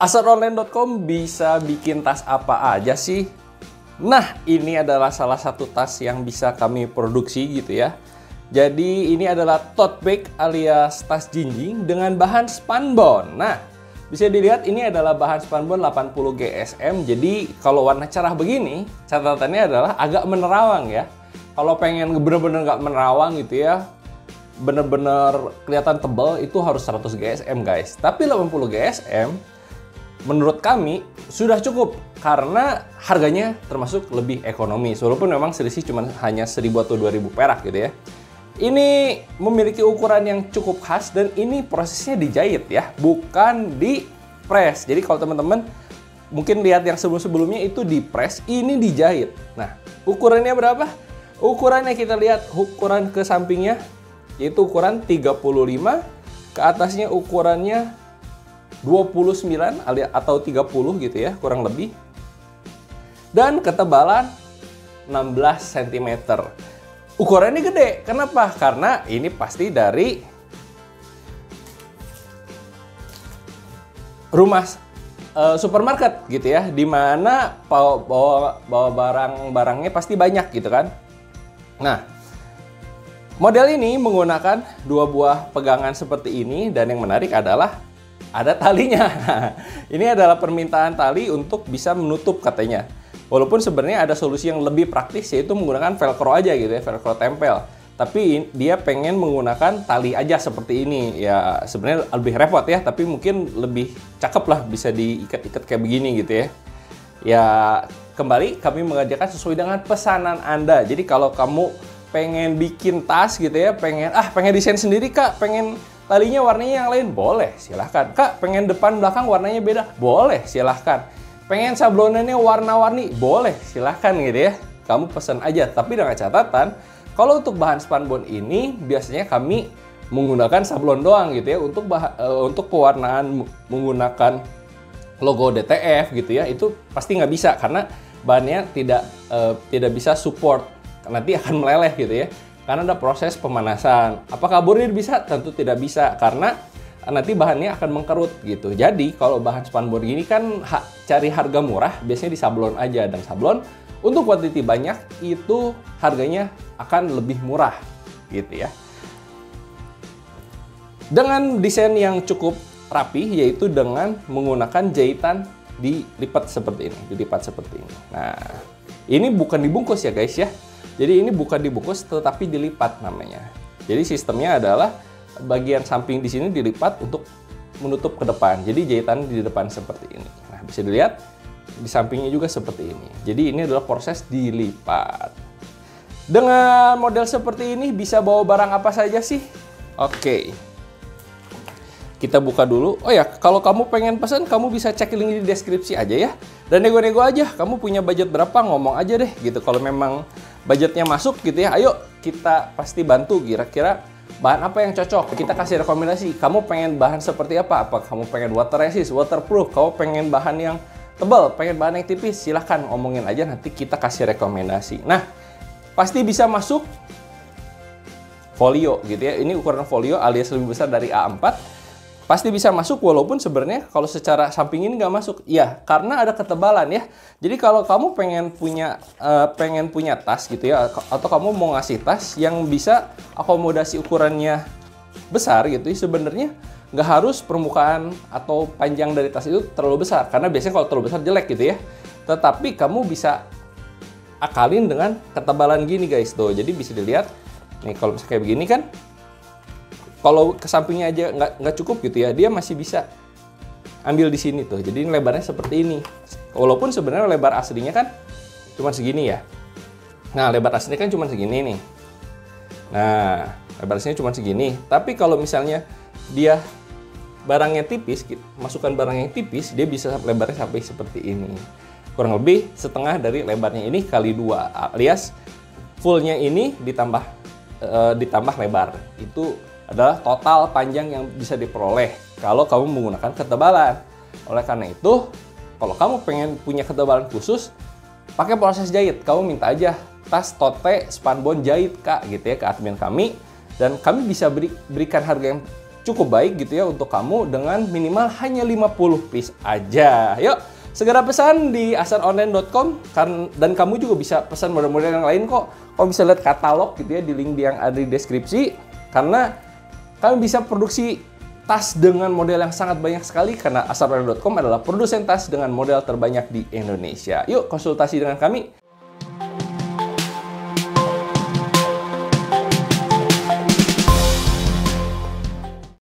Asaronline.com bisa bikin tas apa aja sih? Nah, ini adalah salah satu tas yang bisa kami produksi gitu ya. Jadi ini adalah tote bag alias tas jinjing dengan bahan spunbond. Nah, bisa dilihat ini adalah bahan spunbond 80 GSM. Jadi kalau warna cerah begini, catatannya adalah agak menerawang ya. Kalau pengen bener-bener nggak menerawang gitu ya, bener-bener kelihatan tebal, itu harus 100 GSM guys. Tapi 80 GSM menurut kami sudah cukup karena harganya termasuk lebih ekonomis. Walaupun memang selisih cuma hanya 1000 atau 2000 perak gitu ya. Ini memiliki ukuran yang cukup khas dan ini prosesnya dijahit ya, bukan di press. Jadi kalau teman-teman mungkin lihat yang sebelum-sebelumnya itu di press, ini dijahit. Nah, ukurannya berapa? Ukurannya kita lihat ukuran ke sampingnya yaitu ukuran 35, ke atasnya ukurannya 29 atau 30 gitu ya, kurang lebih. Dan ketebalan 16 cm. Ukurannya gede. Kenapa? Karena ini pasti dari rumah supermarket gitu ya, dimana bawa barang-barangnya pasti banyak gitu kan. Nah, model ini menggunakan dua buah pegangan seperti ini dan yang menarik adalah ada talinya. Ini adalah permintaan tali untuk bisa menutup katanya. Walaupun sebenarnya ada solusi yang lebih praktis yaitu menggunakan velcro aja gitu ya, velcro tempel. Tapi dia pengen menggunakan tali aja seperti ini. Ya sebenarnya lebih repot ya, tapi mungkin lebih cakep lah bisa diikat-ikat kayak begini gitu ya. Ya kembali kami mengerjakan sesuai dengan pesanan Anda. Jadi kalau kamu pengen bikin tas gitu ya, pengen desain sendiri kak, pengen talinya warnanya yang lain, boleh silahkan. Kak pengen depan belakang warnanya beda, boleh silahkan. Pengen sablonannya warna-warni, boleh silahkan gitu ya. Kamu pesan aja, tapi dengan catatan kalau untuk bahan spunbond ini biasanya kami menggunakan sablon doang gitu ya. Untuk pewarnaan menggunakan logo DTF gitu ya, itu pasti nggak bisa karena bahannya tidak bisa support, nanti akan meleleh gitu ya, karena ada proses pemanasan. Apakah bordir bisa? Tentu tidak bisa karena nanti bahannya akan mengkerut gitu. Jadi kalau bahan spunbond gini kan cari harga murah biasanya di sablon aja, dan sablon untuk kuantiti banyak itu harganya akan lebih murah gitu ya. Dengan desain yang cukup rapi yaitu dengan menggunakan jahitan dilipat seperti ini, Nah, ini bukan dibungkus ya guys ya. Jadi ini bukan dibungkus tetapi dilipat namanya. Jadi sistemnya adalah bagian samping di sini dilipat untuk menutup ke depan. Jadi jahitan di depan seperti ini. Nah, bisa dilihat di sampingnya juga seperti ini. Jadi ini adalah proses dilipat. Dengan model seperti ini bisa bawa barang apa saja sih? Oke. Kita buka dulu. Oh ya, kalau kamu pengen pesan, kamu bisa cek link di deskripsi aja ya. Dan nego-nego aja, kamu punya budget berapa, ngomong aja deh gitu. Kalau memang budgetnya masuk gitu ya, ayo kita pasti bantu kira-kira bahan apa yang cocok. Kita kasih rekomendasi, kamu pengen bahan seperti apa? Apa kamu pengen water resist, waterproof, kamu pengen bahan yang tebal, pengen bahan yang tipis, silahkan ngomongin aja, nanti kita kasih rekomendasi. Nah, pasti bisa masuk folio gitu ya. Ini ukuran folio alias lebih besar dari A4. Pasti bisa masuk walaupun sebenarnya kalau secara samping ini nggak masuk. Ya, karena ada ketebalan ya. Jadi kalau kamu pengen punya tas gitu ya, atau kamu mau ngasih tas yang bisa akomodasi ukurannya besar gitu ya, sebenarnya nggak harus permukaan atau panjang dari tas itu terlalu besar. Karena biasanya kalau terlalu besar jelek gitu ya. Tetapi kamu bisa akalin dengan ketebalan gini guys tuh. Jadi bisa dilihat nih, kalau misalnya kayak begini kan, kalau ke sampingnya aja nggak cukup gitu ya, dia masih bisa ambil di sini tuh. Jadi ini lebarnya seperti ini. Walaupun sebenarnya lebar aslinya kan cuma segini ya. Nah, lebar aslinya kan cuma segini nih. Nah, lebar aslinya cuma segini. Tapi kalau misalnya dia barangnya tipis, masukkan barang yang tipis, dia bisa lebarnya sampai seperti ini. Kurang lebih setengah dari lebarnya ini kali 2, alias fullnya ini ditambah lebar. Itu adalah total panjang yang bisa diperoleh kalau kamu menggunakan ketebalan. Oleh karena itu, kalau kamu pengen punya ketebalan khusus, pakai proses jahit. Kamu minta aja tas tote spunbond jahit kak gitu ya ke admin kami, dan kami bisa berikan harga yang cukup baik gitu ya untuk kamu dengan minimal hanya 50 piece aja. Yuk, segera pesan di asaronline.com dan kamu juga bisa pesan model-model yang lain kok. Kamu bisa lihat katalog gitu ya di link yang ada di deskripsi, karena kami bisa produksi tas dengan model yang sangat banyak sekali karena asaronline.com adalah produsen tas dengan model terbanyak di Indonesia. Yuk konsultasi dengan kami.